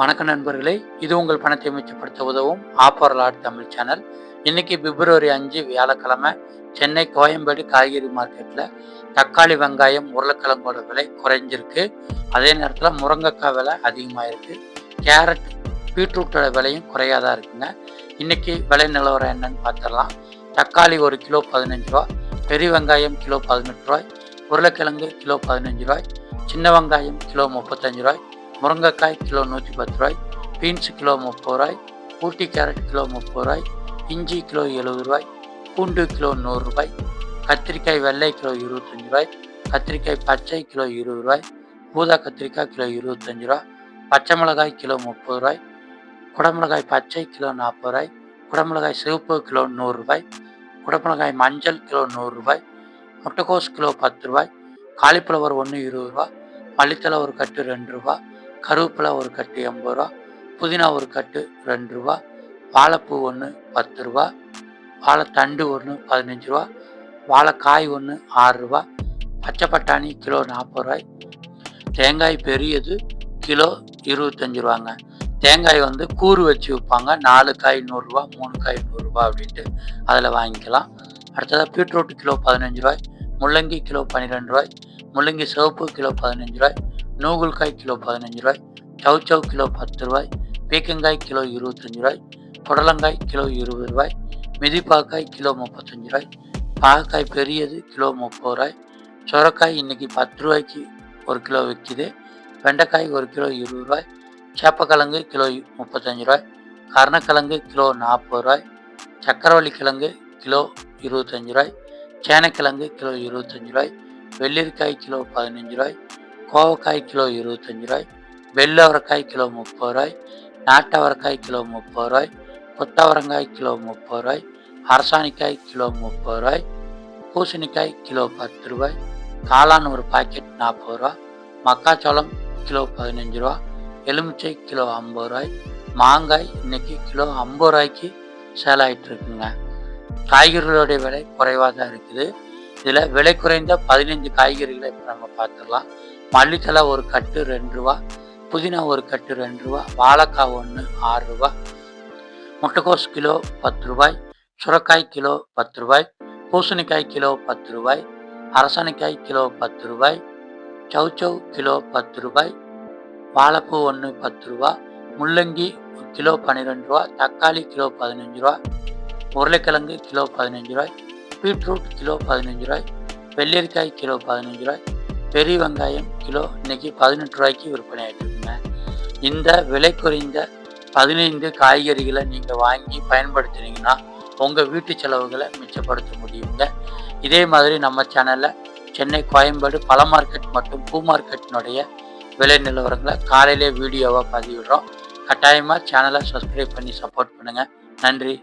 வணக்கம் நண்பர்களே, இது உங்கள் பணத்தை மிச்சப்படுத்த உதவும் ஆஃபர் லாட் தமிழ் சேனல். இன்னைக்கு பிப்ரவரி 5 வியாழக்கிழமை சென்னை கோயம்பேடு காய்கறி மார்க்கெட்டில் தக்காளி, வெங்காயம், உருளைக்கிழங்கோட விலை குறைஞ்சிருக்கு. அதே நேரத்தில் முருங்கைக்காய் விலை அதிகமாக இருக்குது. கேரட், பீட்ரூட்டோட விலையும் குறையாதான் இருக்குங்க. இன்னைக்கு விலை நிலவரம் என்னன்னு பார்த்துடலாம். தக்காளி 1 கிலோ 15 ரூபா, பெரிய வெங்காயம் கிலோ 18 ரூபாய், உருளைக்கிழங்கு கிலோ 15 ரூபாய், சின்ன வெங்காயம் கிலோ 35 ரூபாய், முருங்கைக்காய் கிலோ 110 ரூபாய், பீன்ஸ் கிலோ 30 ரூபாய், ஊட்டி கேரட் கிலோ 30 ரூபாய், இஞ்சி கிலோ 70 ரூபாய், பூண்டு கிலோ 100 ரூபாய், கத்திரிக்காய் வெள்ளை கிலோ 25 ரூபாய், கத்திரிக்காய் பச்சை கிலோ 20 ரூபாய், ஊதா கத்திரிக்காய் கிலோ 25 ரூபாய், பச்சை மிளகாய் கிலோ 30 ரூபாய், குடமிளகாய் பச்சை கிலோ 40 ரூபாய், குடமிளகாய் சிவப்பு கிலோ 100 ரூபாய், குடமிளகாய் மஞ்சள் கிலோ 100 ரூபாய், முட்டைக்கோஸ் கிலோ 10 ரூபாய், காலிஃப்ளவர் 1 20 ரூபா, மல்லித்தலை ஒரு கட்டு 2 ரூபா, கருவேப்பிலை ஒரு கட்டு 80 ரூபா, புதினா ஒரு கட்டு 2 ரூபா, வாழைப்பூ 1 10 ரூபா, வாழைத்தண்டு 1 15 ரூபா, வாழைக்காய் 1 6 ரூபா, பச்சை பட்டாணி கிலோ 40 ரூபாய், தேங்காய் பெரியது கிலோ 25 ரூபாங்க. தேங்காய் கூறு வச்சு விற்பாங்க. 4 காய் 100 ரூபா, 3 காய் 100 ரூபா அப்படின்ட்டு அதில் வாங்கிக்கலாம். அடுத்ததாக பீட்ரூட் கிலோ 15 ரூபாய், முள்ளங்கி கிலோ 12 ரூபாய், முள்ளங்கி சிவப்பு கிலோ 15 ரூபாய், நூகுல்காய் கிலோ 15 ரூபாய், சவுச்சவ் கிலோ 10 ரூபாய், பீக்கங்காய் கிலோ 25 ரூபாய், புடலங்காய் கிலோ 20 ரூபாய், மிதிப்பாக்காய் கிலோ 35 ரூபாய், பாகக்காய் பெரியது கிலோ 30 ரூபாய், சுரக்காய் இன்னைக்கு 10 ரூபாய்க்கு 1 கிலோ விற்கிது, வெண்டைக்காய் 1 கிலோ 20 ரூபாய், சேப்பக்கிழங்கு கிலோ 35 ரூபாய், கருணக்கிழங்கு கிலோ 40 ரூபாய், சக்கரவள்ளி கிழங்கு கிலோ 25 ரூபாய், சேனக்கிழங்கு கிலோ 25 ரூபாய், வெள்ளரிக்காய் கிலோ 15 ரூபாய், கோவக்காய் கிலோ 25 ரூபாய், வெள்ளவரக்காய் கிலோ 30 ரூபாய், நாட்டவரக்காய் கிலோ 30 ரூபாய், கொத்தவரங்காய் கிலோ 30 ரூபாய், அரசாணிக்காய் கிலோ 30 ரூபாய், பூசணிக்காய் கிலோ 10 ரூபாய், காளான் ஒரு பாக்கெட் 40 ரூபா, மக்காச்சோளம் கிலோ 15 ரூபா, எலுமிச்சை கிலோ 50 ரூபாய், மாங்காய் இன்னைக்கு கிலோ 50 ரூபாய்க்கு சேல் ஆகிட்டு இருக்குங்க. காய்கறிகளுடைய விலை குறைவாக தான் இருக்குது. இதில் விலை குறைந்த 15 காய்கறிகளை இப்போ நம்ம பார்த்துடலாம். மல்லித்தலை ஒரு கட்டு 2 ரூபா, புதினா ஒரு கட்டு 2 ரூபா, வாழைக்காய் 1 6 ரூபா, முட்டைக்கோஸ் கிலோ 10 ரூபாய், சுரக்காய் கிலோ 10 ரூபாய், பூசணிக்காய் கிலோ 10 ரூபாய், அரசாணிக்காய் கிலோ 10 ரூபாய், சவுச்சவ் கிலோ 10 ரூபாய், வாழைப்பூ 1 10 ரூபா, முள்ளங்கி கிலோ 12 ரூபா, தக்காளி கிலோ 15 ரூபா, உருளைக்கிழங்கு கிலோ 15 ரூபாய், பீட்ரூட் கிலோ 15 ரூபாய், வெள்ளரிக்காய் கிலோ 15 ரூபாய், பெரிய வெங்காயம் கிலோ இன்னைக்கு 18 ரூபாய்க்கு விற்பனை ஆகிட்டு இருக்குங்க. இந்த விலை குறைந்த 15 காய்கறிகளை நீங்கள் வாங்கி பயன்படுத்தினீங்கன்னா உங்கள் வீட்டு செலவுகளை மிச்சப்படுத்த முடியுங்க. இதே மாதிரி நம்ம சேனலில் சென்னை கோயம்பேடு பழ மார்க்கெட் மற்றும் பூ மார்க்கெட்டினுடைய விலை நிலவரங்களை காலையிலே வீடியோவாக பதிவிடுறோம். கட்டாயமாக சேனலை சப்ஸ்கிரைப் பண்ணி சப்போர்ட் பண்ணுங்கள். நன்றி.